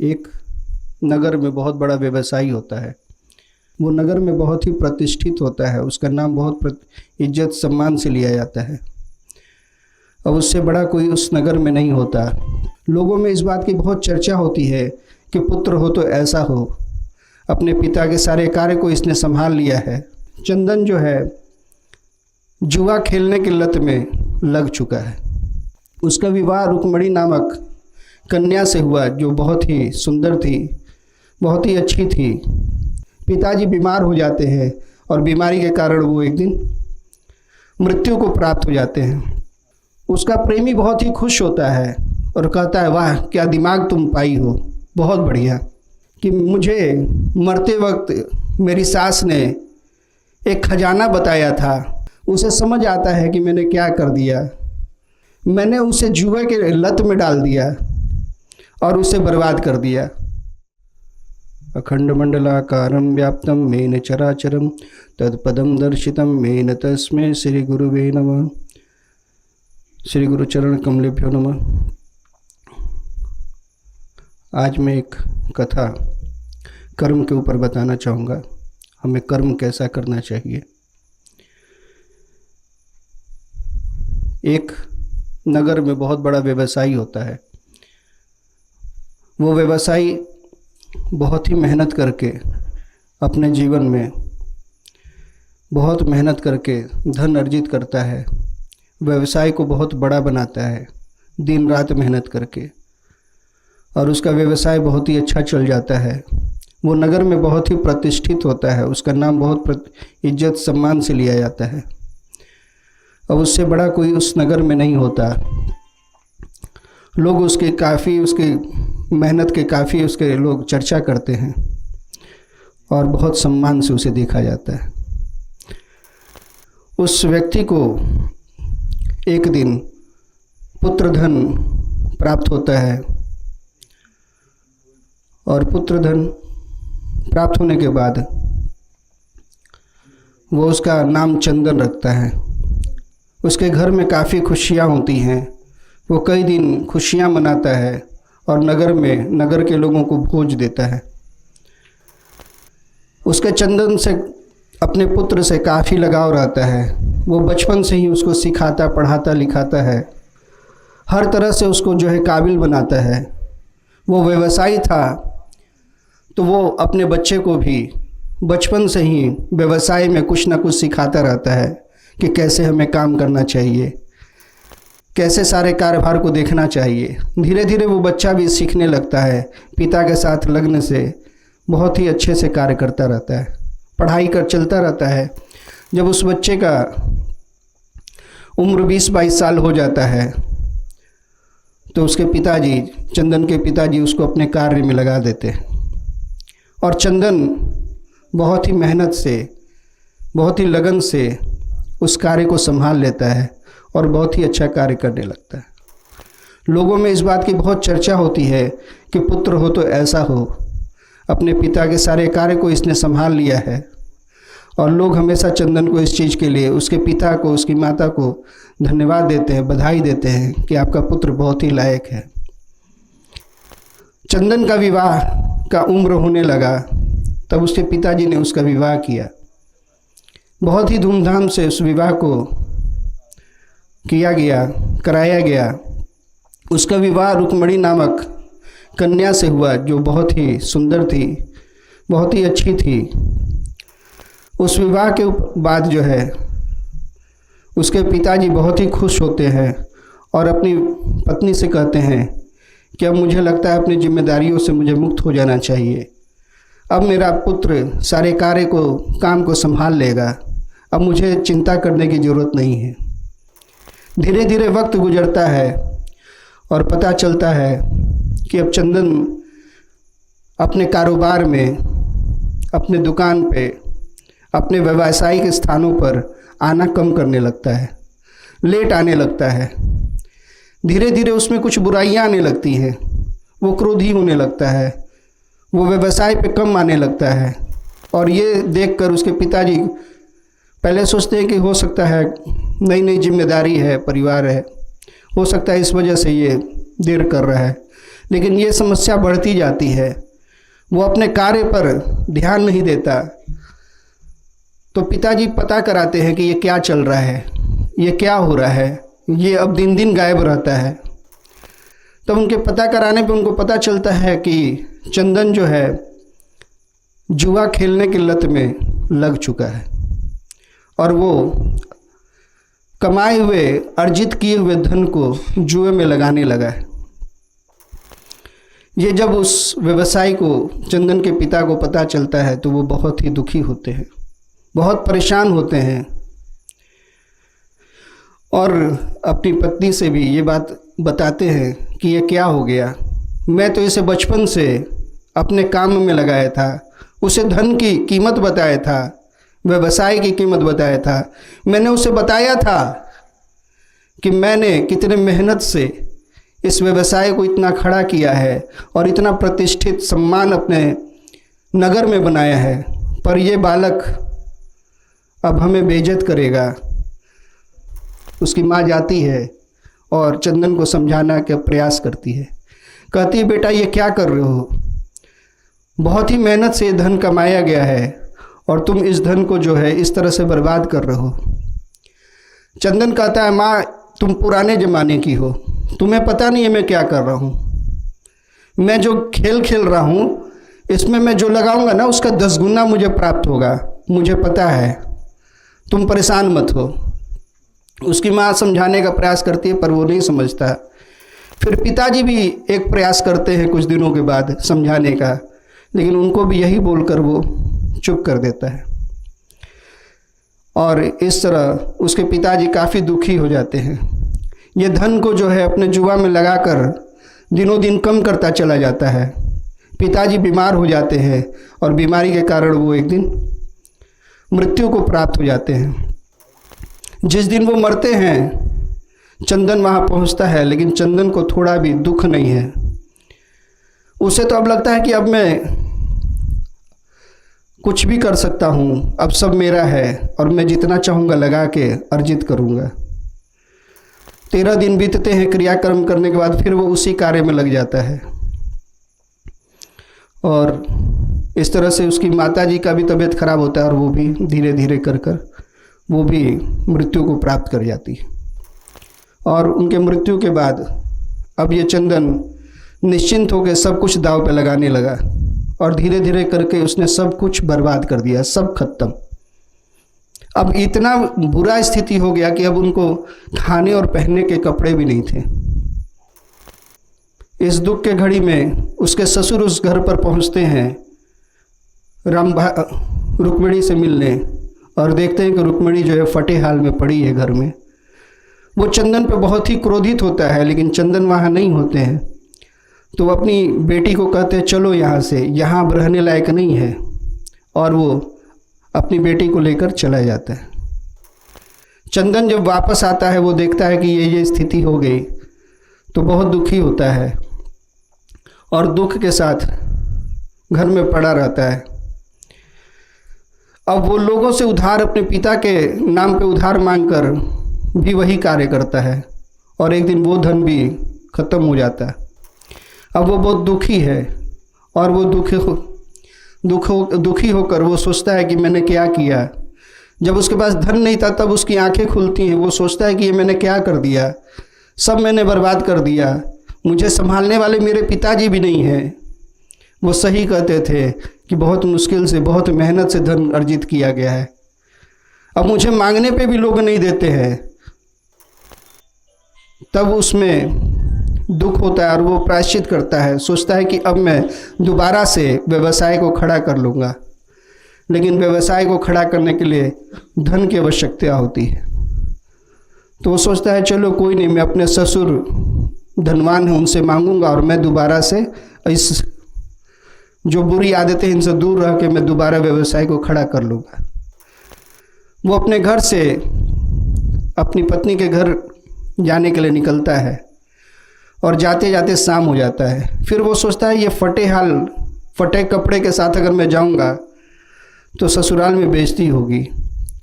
एक नगर में बहुत बड़ा व्यवसायी होता है। वो नगर में बहुत ही प्रतिष्ठित होता है, उसका नाम बहुत इज्जत सम्मान से लिया जाता है। अब उससे बड़ा कोई उस नगर में नहीं होता। लोगों में इस बात की बहुत चर्चा होती है कि पुत्र हो तो ऐसा हो, अपने पिता के सारे कार्य को इसने संभाल लिया है। चंदन जो है जुआ खेलने की लत में लग चुका है। उसका विवाह रुक्मणी नामक कन्या से हुआ जो बहुत ही सुंदर थी, बहुत ही अच्छी थी। पिताजी बीमार हो जाते हैं और बीमारी के कारण वो एक दिन मृत्यु को प्राप्त हो जाते हैं। उसका प्रेमी बहुत ही खुश होता है और कहता है, वाह क्या दिमाग तुम पाई हो, बहुत बढ़िया, कि मुझे मरते वक्त मेरी सास ने एक खजाना बताया था। उसे समझ आता है कि मैंने क्या कर दिया, मैंने उसे जुए के लत में डाल दिया और उसे बर्बाद कर दिया। अखंड मंडलाकारं व्याप्तं मेन चराचरं तत्पदं दर्शितं मेन तस्मै श्री गुरुवे नमः। श्री गुरु चरण कमलेभ्यो नमः। आज मैं एक कथा कर्म के ऊपर बताना चाहूँगा। हमें कर्म कैसा करना चाहिए। एक नगर में बहुत बड़ा व्यवसायी होता है। वो व्यवसायी बहुत ही मेहनत करके अपने जीवन में बहुत मेहनत करके धन अर्जित करता है। व्यवसाय को बहुत बड़ा बनाता है दिन रात मेहनत करके, और उसका व्यवसाय बहुत ही अच्छा चल जाता है। वो नगर में बहुत ही प्रतिष्ठित होता है, उसका नाम बहुत इज्जत सम्मान से लिया जाता है। अब उससे बड़ा कोई उस नगर में नहीं होता। लोग उसकी मेहनत के काफ़ी उसके लोग चर्चा करते हैं और बहुत सम्मान से उसे देखा जाता है। उस व्यक्ति को एक दिन पुत्र धन प्राप्त होता है और पुत्र धन प्राप्त होने के बाद वो उसका नाम चंदन रखता है। उसके घर में काफ़ी खुशियाँ होती हैं। वो कई दिन खुशियाँ मनाता है और नगर के लोगों को भोज देता है। उसके चंदन से अपने पुत्र से काफ़ी लगाव रहता है। वो बचपन से ही उसको सिखाता, पढ़ाता, लिखाता है, हर तरह से उसको जो है काबिल बनाता है। वो व्यवसायी था तो वो अपने बच्चे को भी बचपन से ही व्यवसाय में कुछ ना कुछ सिखाता रहता है कि कैसे हमें काम करना चाहिए, कैसे सारे कार्यभार को देखना चाहिए। धीरे धीरे वो बच्चा भी सीखने लगता है। पिता के साथ लगने से बहुत ही अच्छे से कार्य करता रहता है, पढ़ाई कर चलता रहता है। जब उस बच्चे का उम्र 20-22 साल हो जाता है तो उसके पिताजी, चंदन के पिताजी, उसको अपने कार्य में लगा देते हैं और चंदन बहुत ही मेहनत से, बहुत ही लगन से उस कार्य को संभाल लेता है और बहुत ही अच्छा कार्य करने लगता है। लोगों में इस बात की बहुत चर्चा होती है कि पुत्र हो तो ऐसा हो, अपने पिता के सारे कार्य को इसने संभाल लिया है। और लोग हमेशा चंदन को इस चीज़ के लिए, उसके पिता को, उसकी माता को धन्यवाद देते हैं, बधाई देते हैं कि आपका पुत्र बहुत ही लायक है। चंदन का विवाह का उम्र होने लगा तब उसके पिताजी ने उसका विवाह किया। बहुत ही धूमधाम से उस विवाह को कराया गया। उसका विवाह रुक्मणी नामक कन्या से हुआ जो बहुत ही सुंदर थी, बहुत ही अच्छी थी। उस विवाह के बाद जो है उसके पिताजी बहुत ही खुश होते हैं और अपनी पत्नी से कहते हैं कि अब मुझे लगता है अपनी जिम्मेदारियों से मुझे मुक्त हो जाना चाहिए। अब मेरा पुत्र सारे काम को संभाल लेगा, अब मुझे चिंता करने की ज़रूरत नहीं है। धीरे धीरे वक्त गुजरता है और पता चलता है कि अब चंदन अपने कारोबार में, अपने दुकान पे, अपने व्यावसायिक स्थानों पर आना कम करने लगता है, लेट आने लगता है। धीरे धीरे उसमें कुछ बुराइयां आने लगती हैं। वो क्रोधी होने लगता है, वो व्यवसाय पे कम आने लगता है। और ये देखकर उसके पिताजी पहले सोचते हैं कि हो सकता है नई नई जिम्मेदारी है, परिवार है, हो सकता है इस वजह से ये देर कर रहा है। लेकिन ये समस्या बढ़ती जाती है। वो अपने कार्य पर ध्यान नहीं देता। तो पिताजी पता कराते हैं कि ये क्या चल रहा है, ये क्या हो रहा है, ये अब दिन दिन गायब रहता है। तब उनके पता कराने पे उनको पता चलता है कि चंदन जो है जुआ खेलने की लत में लग चुका है और वो कमाए हुए अर्जित किए हुए धन को जुए में लगाने लगा है। ये जब उस व्यवसायी को, चंदन के पिता को पता चलता है तो वो बहुत ही दुखी होते हैं, बहुत परेशान होते हैं और अपनी पत्नी से भी ये बात बताते हैं कि ये क्या हो गया। मैं तो इसे बचपन से अपने काम में लगाया था, उसे धन की कीमत बताया था, व्यवसाय की कीमत बताया था। मैंने उसे बताया था कि मैंने कितने मेहनत से इस व्यवसाय को इतना खड़ा किया है और इतना प्रतिष्ठित सम्मान अपने नगर में बनाया है, पर यह बालक अब हमें बेइज्जत करेगा। उसकी माँ जाती है और चंदन को समझाना का प्रयास करती है। कहती है, बेटा ये क्या कर रहे हो, बहुत ही मेहनत से धन कमाया गया है और तुम इस धन को जो है इस तरह से बर्बाद कर रहे हो। चंदन कहता है, माँ तुम पुराने ज़माने की हो, तुम्हें पता नहीं है मैं क्या कर रहा हूँ। मैं जो खेल खेल रहा हूँ इसमें मैं जो लगाऊंगा ना उसका 10 गुना मुझे प्राप्त होगा, मुझे पता है, तुम परेशान मत हो। उसकी माँ समझाने का प्रयास करती है पर वो नहीं समझता। फिर पिताजी भी एक प्रयास करते हैं कुछ दिनों के बाद समझाने का, लेकिन उनको भी यही बोलकर वो चुप कर देता है। और इस तरह उसके पिताजी काफ़ी दुखी हो जाते हैं। ये धन को जो है अपने जुआ में लगाकर दिनों दिन कम करता चला जाता है। पिताजी बीमार हो जाते हैं और बीमारी के कारण वो एक दिन मृत्यु को प्राप्त हो जाते हैं। जिस दिन वो मरते हैं चंदन वहाँ पहुँचता है, लेकिन चंदन को थोड़ा भी दुख नहीं है। उसे तो अब लगता है कि अब मैं कुछ भी कर सकता हूँ, अब सब मेरा है और मैं जितना चाहूँगा लगा के अर्जित करूँगा। 13 दिन बीतते हैं क्रियाकर्म करने के बाद, फिर वो उसी कार्य में लग जाता है और इस तरह से उसकी माताजी का भी तबीयत खराब होता है और वो भी धीरे धीरे कर वो भी मृत्यु को प्राप्त कर जाती है। और उनके मृत्यु के बाद अब ये चंदन निश्चिंत होकर सब कुछ दांव पे लगाने लगा और धीरे धीरे करके उसने सब कुछ बर्बाद कर दिया, सब खत्म। अब इतना बुरा स्थिति हो गया कि अब उनको खाने और पहनने के कपड़े भी नहीं थे। इस दुख के घड़ी में उसके ससुर उस घर पर पहुंचते हैं रुक्मिणी से मिलने और देखते हैं कि रुक्मिणी जो है फटे हाल में पड़ी है घर में। वो चंदन पे बहुत ही क्रोधित होता है, लेकिन चंदन वहाँ नहीं होते हैं। तो वो अपनी बेटी को कहते हैं चलो यहाँ से, यहाँ अब रहने लायक नहीं है, और वो अपनी बेटी को लेकर चला जाता है। चंदन जब वापस आता है वो देखता है कि ये स्थिति हो गई तो बहुत दुखी होता है और दुख के साथ घर में पड़ा रहता है। अब वो लोगों से उधार, अपने पिता के नाम पे उधार मांगकर भी वही कार्य करता है और एक दिन वो धन भी खत्म हो जाता है। अब वो बहुत दुखी है और वो दुखी होकर वो सोचता है कि मैंने क्या किया। जब उसके पास धन नहीं था तब उसकी आंखें खुलती हैं, वो सोचता है कि ये मैंने क्या कर दिया, सब मैंने बर्बाद कर दिया, मुझे संभालने वाले मेरे पिताजी भी नहीं हैं। वो सही कहते थे कि बहुत मुश्किल से, बहुत मेहनत से धन अर्जित किया गया है, अब मुझे मांगने पे भी लोग नहीं देते हैं। तब उसमें दुख होता है और वो प्रायश्चित करता है, सोचता है कि अब मैं दोबारा से व्यवसाय को खड़ा कर लूँगा। लेकिन व्यवसाय को खड़ा करने के लिए धन की आवश्यकता होती है। तो वो सोचता है चलो कोई नहीं, मैं अपने ससुर धनवान हैं उनसे मांगूंगा और मैं दोबारा से इस जो बुरी आदतें इनसे दूर रह के मैं दोबारा व्यवसाय को खड़ा कर लूँगा। वो अपने घर से अपनी पत्नी के घर जाने के लिए निकलता है और जाते जाते शाम हो जाता है। फिर वो सोचता है ये फटे कपड़े के साथ अगर मैं जाऊंगा तो ससुराल में बेइज्जती होगी,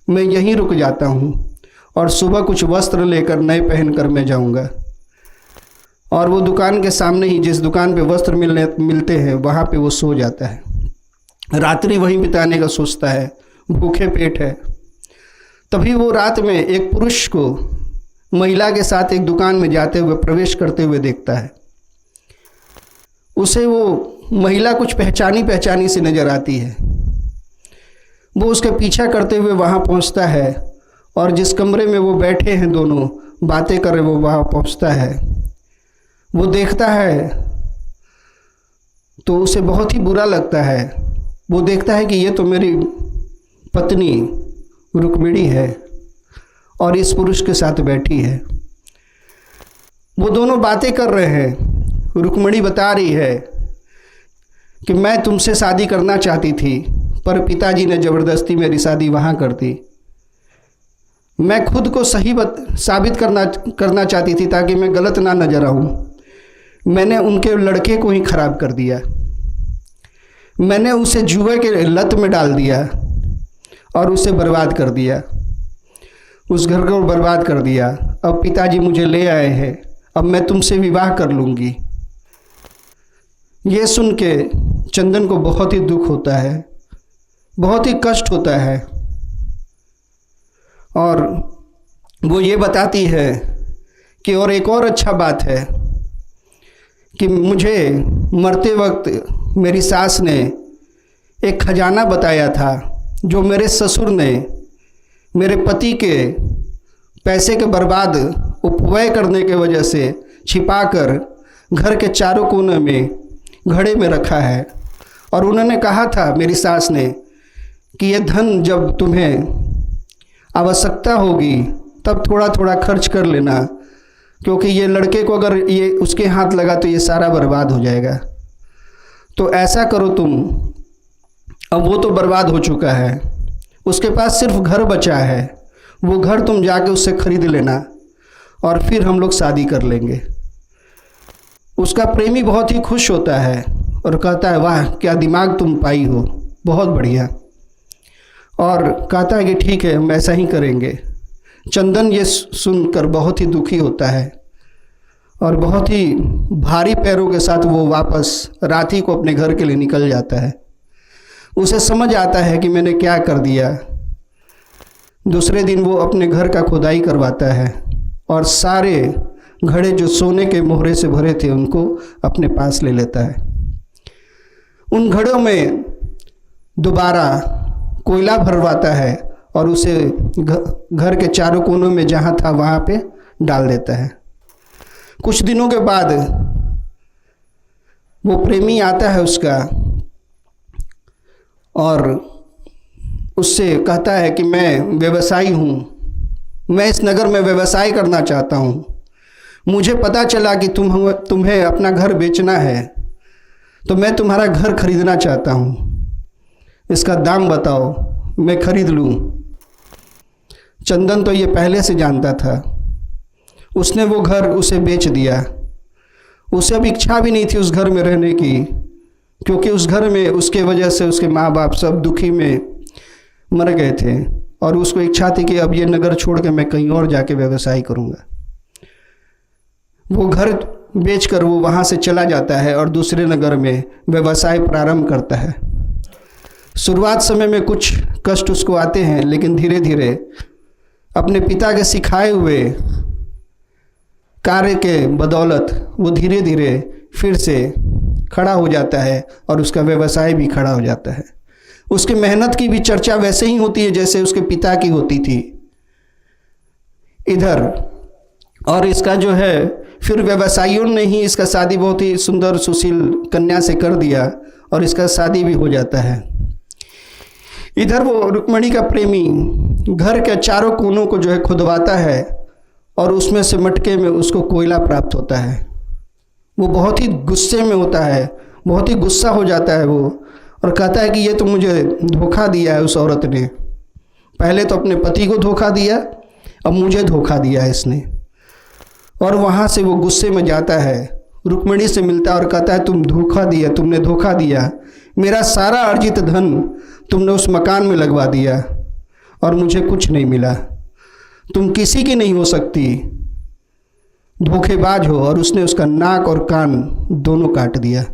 मैं यहीं रुक जाता हूँ और सुबह कुछ वस्त्र लेकर नए पहन कर मैं जाऊँगा। और वो दुकान के सामने ही, जिस दुकान पे वस्त्र मिलते हैं, वहाँ पे वो सो जाता है। रात्रि वहीं बिताने का सोचता है, भूखे पेट है। तभी वो रात में एक पुरुष को महिला के साथ एक दुकान में जाते हुए, प्रवेश करते हुए देखता है। उसे वो महिला कुछ पहचानी सी नज़र आती है। वो उसका पीछा करते हुए वहाँ पहुँचता है और जिस कमरे में वो बैठे हैं दोनों बातें कर रहे, वो वहाँ पहुँचता है। वो देखता है तो उसे बहुत ही बुरा लगता है। वो देखता है कि ये तो मेरी पत्नी रुक्मिणी है और इस पुरुष के साथ बैठी है। वो दोनों बातें कर रहे हैं। रुक्मिणी बता रही है कि मैं तुमसे शादी करना चाहती थी, पर पिताजी ने ज़बरदस्ती मेरी शादी वहाँ कर दी। मैं खुद को सही साबित करना चाहती थी ताकि मैं गलत ना नजर आऊँ। मैंने उनके लड़के को ही खराब कर दिया। मैंने उसे जुए के लत में डाल दिया और उसे बर्बाद कर दिया, उस घर को बर्बाद कर दिया। अब पिताजी मुझे ले आए हैं, अब मैं तुमसे विवाह कर लूँगी। ये सुन के चंदन को बहुत ही दुख होता है, बहुत ही कष्ट होता है। और वो ये बताती है कि और एक और अच्छा बात है कि मुझे मरते वक्त मेरी सास ने एक खजाना बताया था, जो मेरे ससुर ने मेरे पति के पैसे के बर्बाद उपव्यय करने के वजह से छिपाकर घर के चारों कोने में घड़े में रखा है। और उन्होंने कहा था, मेरी सास ने, कि ये धन जब तुम्हें आवश्यकता होगी तब थोड़ा थोड़ा खर्च कर लेना, क्योंकि ये लड़के को अगर ये उसके हाथ लगा तो ये सारा बर्बाद हो जाएगा। तो ऐसा करो तुम, अब वो तो बर्बाद हो चुका है, उसके पास सिर्फ घर बचा है, वो घर तुम जाके उससे खरीद लेना और फिर हम लोग शादी कर लेंगे। उसका प्रेमी बहुत ही खुश होता है और कहता है, वाह क्या दिमाग तुम पाई हो, बहुत बढ़िया। और कहता है कि ठीक है, हम ऐसा ही करेंगे। चंदन ये सुनकर बहुत ही दुखी होता है और बहुत ही भारी पैरों के साथ वो वापस रात को अपने घर के लिए निकल जाता है। उसे समझ आता है कि मैंने क्या कर दिया। दूसरे दिन वो अपने घर का खुदाई करवाता है और सारे घड़े जो सोने के मोहरे से भरे थे उनको अपने पास ले लेता है। उन घड़ों में दोबारा कोयला भरवाता है और उसे घर के चारों कोनों में जहाँ था वहाँ पे डाल देता है। कुछ दिनों के बाद वो प्रेमी आता है उसका और उससे कहता है कि मैं व्यवसायी हूँ, मैं इस नगर में व्यवसाय करना चाहता हूँ। मुझे पता चला कि तुम्हें अपना घर बेचना है, तो मैं तुम्हारा घर खरीदना चाहता हूँ। इसका दाम बताओ, मैं खरीद लूँ। चंदन तो ये पहले से जानता था। उसने वो घर उसे बेच दिया। उसे अब इच्छा भी नहीं थी उस घर में रहने की, क्योंकि उस घर में उसके वजह से उसके माँ बाप सब दुखी में मर गए थे और उसको इच्छा थी कि अब ये नगर छोड़ के मैं कहीं और जाके व्यवसाय करूँगा। वो घर बेचकर वो वहाँ से चला जाता है और दूसरे नगर में व्यवसाय प्रारंभ करता है। शुरुआत समय में कुछ कष्ट उसको आते हैं, लेकिन धीरे धीरे अपने पिता के सिखाए हुए कार्य के बदौलत वो धीरे धीरे फिर से खड़ा हो जाता है और उसका व्यवसाय भी खड़ा हो जाता है। उसके मेहनत की भी चर्चा वैसे ही होती है जैसे उसके पिता की होती थी इधर। और इसका जो है फिर व्यवसायियों ने ही इसका शादी बहुत ही सुंदर सुशील कन्या से कर दिया और इसका शादी भी हो जाता है। इधर वो रुक्मिणी का प्रेमी घर के चारों कोनों को जो है खुदवाता है और उसमें से मटके में उसको कोयला प्राप्त होता है। वो बहुत ही गुस्से में होता है, बहुत ही गुस्सा हो जाता है वो, और कहता है कि ये तो मुझे धोखा दिया है उस औरत ने। पहले तो अपने पति को धोखा दिया, अब मुझे धोखा दिया है इसने। और वहाँ से वो गुस्से में जाता है, रुक्मिणी से मिलता है और कहता है, तुम धोखा दिया, तुमने धोखा दिया, मेरा सारा अर्जित धन तुमने उस मकान में लगवा दिया और मुझे कुछ नहीं मिला। तुम किसी की नहीं हो सकती, धोखेबाज हो, और उसने उसका नाक और कान दोनों काट दिया।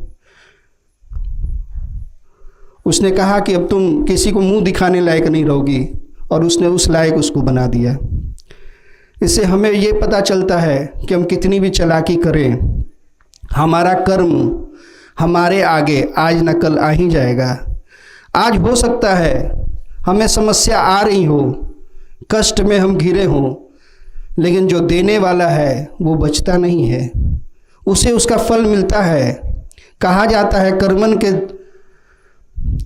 उसने कहा कि अब तुम किसी को मुंह दिखाने लायक नहीं रहोगी, और उसने उस लायक उसको बना दिया। इससे हमें ये पता चलता है कि हम कितनी भी चालाकी करें, हमारा कर्म हमारे आगे आज न कल आ ही जाएगा। आज हो सकता है हमें समस्या आ रही हो, कष्ट में हम घिरे हों, लेकिन जो देने वाला है वो बचता नहीं है, उसे उसका फल मिलता है। कहा जाता है कर्मन के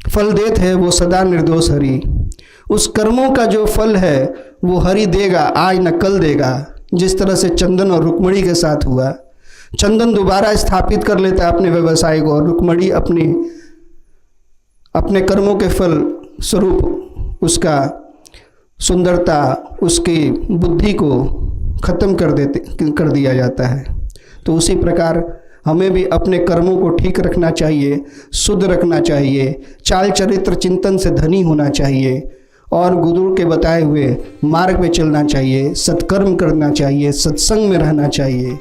फल देत है वो सदा निर्दोष हरि। उस कर्मों का जो फल है वो हरि देगा, आज न कल देगा। जिस तरह से चंदन और रुक्मणी के साथ हुआ, चंदन दोबारा स्थापित कर लेता है अपने व्यवसाय को, और रुक्मणी अपने कर्मों के फल स्वरूप उसका सुंदरता, उसकी बुद्धि को खत्म कर दिया जाता है। तो उसी प्रकार हमें भी अपने कर्मों को ठीक रखना चाहिए, शुद्ध रखना चाहिए, चाल चरित्र चिंतन से धनी होना चाहिए, और गुरु के बताए हुए मार्ग पे चलना चाहिए, सत्कर्म करना चाहिए, सत्संग में रहना चाहिए।